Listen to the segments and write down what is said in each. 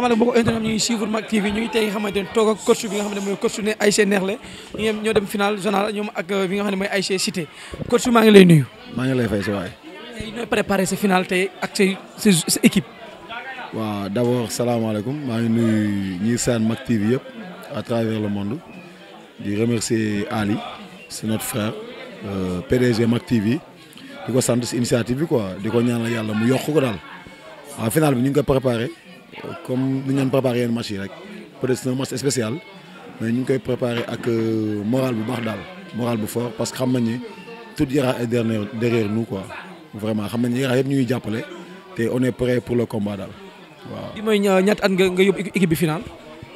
xamal ne boo internet ñuy suivre Mak TV ñu ngi tey nga xamante ne toog ak coach bi nga xam ne mooy coach ne ASC Nexlé ñoo dem final zonal ñoom ak bi nga xam ne mooy ASC Cité coach maa ngi lay nuyu. maa ngi lay fay sa waay. tey ñooy préparé sa final tey ak sa équipe. waaw d'abord salaamaaleykum maa ngi nuyu ñi saan Mak TV yëpp à travers le monde di remercier Ali c'est notre frère PDG Mak TV di ko sant si initiative bi quoi di ko ñaanal yàlla mu yokk ko daal waaw final bi ñu ngi koy préparé comme ni ñu doon préparé yenn match yi rek peut-être c'est un match spécial mais ñu ngi koy préparé ak moral bu baax daal moral bu fort parce que xam nañ ni tout ira derrière nous quoi vraiment xam nañ ni ira yëpp ñu ngi jàppale te on est prêt pour le combat daal waaw. bi mooy ñaata at nga yóbbu équipe bi final.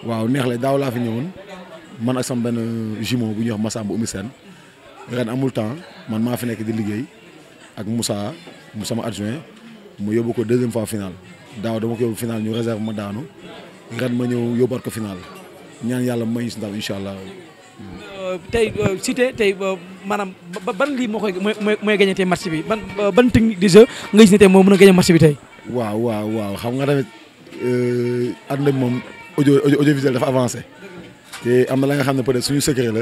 waaw Nexlé daaw laa fi ñëwoon man ak sama benn jumeau bu ñuy wax Massamba Oumy Sène ren amul temps man maa fi nekk di liggéey ak Moussa mu sama adjoint mu yóbbu ko deuxième fois final daaw dama ko yóbbu final ñu réserve ma daanu ren ma ñëw yóbbuwaat ko final ñaan yàlla may ñu si ndaw incha allah. tey Cité tey maanaam ban lii moo koy mooy gagné tey match bi ban technique de jeu nga gis ne tey moo mën a gagné match bi tey. waaw xam nga tamit àdduna bi moom audiovisuel dafa avancé te am na la nga xam ne peut-être suñu secret la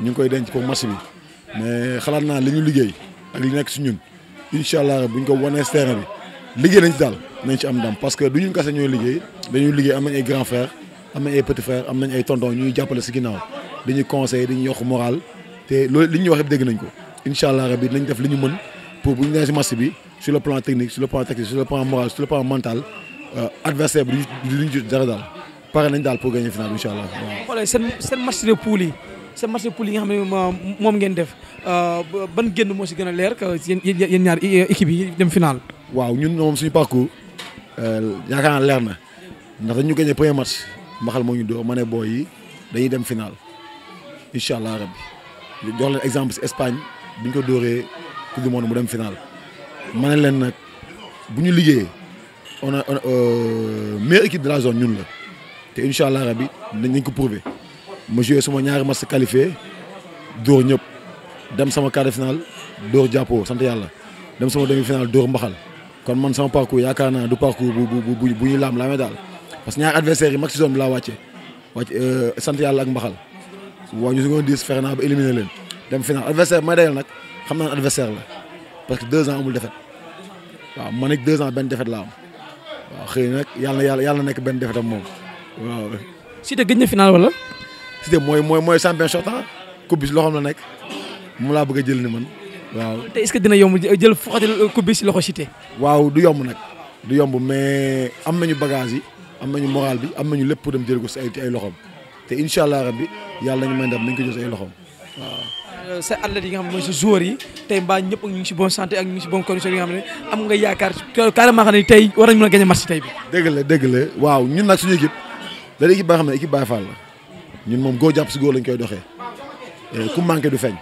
ñu ngi koy denc pour match bi mais xalaat naa li ñu liggéey ak li nekk si ñun incha allah bu ñu ko wanee terrain bi liggéey nañ ci daal nañ ci am ndam parce que du ñu kese ñooy liggéey dañuy liggéey am nañ ay grand frère am nañ ay petit frère am nañ ay tonton ñuy jàppale si ginnaaw dañuy conseiller dañuy yokk moral te loolu li ñuy wax yëpp dégg nañ ko incha allah rabi nañ def li ñu mën pour bu ñu nee si match bi sur le plan technique sur le plan tactique sur le plan moral sur le plan mental adversaire bi du ñu jot dara daal pare nañ daal pour gagner final incha allah waaw. xoolee seen match de poule yi seen match de poule yi nga xam ne moom ngeen def ban génn moo si gën a leer que yéen ñaar équipe yi dem final. waaw ñun moom suñu parcours yaakaar naa leer na ndax dañu gagné premier match mbaxal moo ñu dóor ma ne booy yi dañuy dem final incha allah rabbi jox leen exemple si Espagne bi ñu ko dóoree coupe du monde mu dem final ma ne leen nag bu ñu liggéeyee on a meilleure équipe de la zone ñun la te incha allah rabbi nañ ko prouver ma joué suma ñaari match qualifié dóor ñëpp dem sama quart de finale dóor jàppoo sant yàlla dem sama demi finale dóor mbaxal kon man sama parcours yaakaar naa du parcours bu ñuy laamee daal parce que ñaari adversaires yi mag si zone bi laa wàcce sant yàlla ak mbaxal waaw ñu si ngoon 10 fexe naa ba éliminer leen dem final adversaire bi may dayal nag xam naa ne adversaire la parce que 2 ans amul défaite waaw man nag 2 ans benn défaite la am waaw xëy na nag yàlla na nekk benn défaite am moom waaw. Cité gëj na final wala. Cité mooy champion sortant coupe bi si loxoom la nekk mu laa bëgg a jël ni man waaw. te est-ce que dina yomb jël foxati coupe bi si loxo Cité. waaw du yomb nag du yomb mais am nañu bagage yi am nañu moral bi am nañu lépp pour dem jël ko si ay loxoom te incha allah rabbi yàlla nañu may ndam nañ ko jël si ay loxoom waaw. sa athlètes yi nga xam ne mooy sa joueurs yi tey mbaa ñëpp ñu ngi si bonne santé ak ñu ngi si bonne condition yi nga xam ne am nga yaakaar carrément xam ne tey war nañu mën a gagner match tey bi. dëgg la waaw ñun nag suñu équipe da équipe ba nga xam ne équipe Baye Fall la ñun moom góor jàpp si góor lañ koy doxee ku manqué du feeñ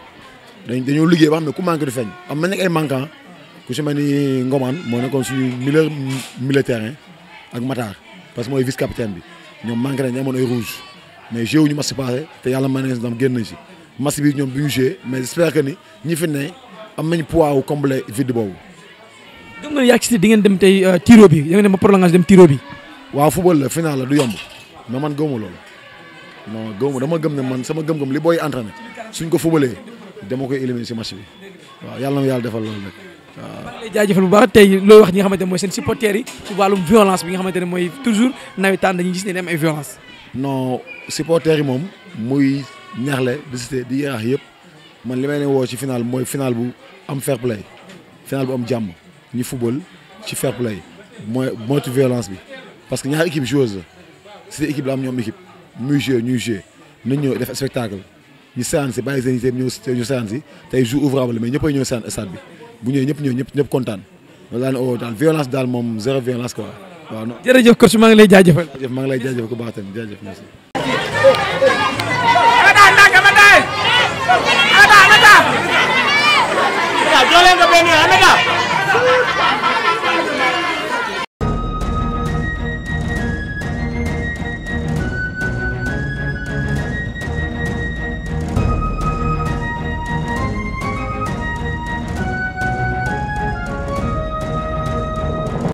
dañoo liggéey ba xam ne ku manqué du feeñ am nañ ay manquant ku si mel ni Ngoman moo nekkoon suñu militaire ak Matar parce que mooy vice capitaine bi ñoom manqué nañ amoon ay rouge mais joué wuñu match passé te yàlla may nañ si ndam génn nañ si match bi ñoom du ñu joué mais j'espère que ni ñi fi ne am nañ poids wu combler vide boobu. gëm nga yàgg si di ngeen dem tey tiro bi da ngeen dem ba prolongation dem tiro bi. waaw football la final la du yomb mais man gëwuma loolu non gëwuma dama gëm ne man sama gëm-gëm li booy entraîné suñ ko footballee dama koy éliminer si match bi waaw yàlla na yàlla defal loolu nag waaw. maa ngi lay jaajëfal bu baax tey looy wax ñi nga xamante ne mooy seen supporters yi ci wàllum violence bi nga xamante ne mooy toujours nawetaan dañuy gis ne dem ay violence. non supporters yi moom muy Nexlé di Cité di Yaraax yëpp man li may ne woo ci final mooy final bu am fair play final bu am jàmm ñu football ci fair play mooy moytu violence bi parce que ñaari équipe joueuse la Cité équipe la am ñoom équipe muy joué ñuy joué nañ ñëw def spectacle ñu séance si bàyyi seen i ñu séance si tey jour ouvrable mais ñëppay ñëw séance stade bi bu ñëwee ñëpp ñëw ñëpp kontaan loolu daal ne daal violence daal moom zéro violence quoi waaw. non jërëjëf coach maa ngi lay jaajëfal. maa ngi lay jaajëfal ku baax tamit jaajëf merci. Ada,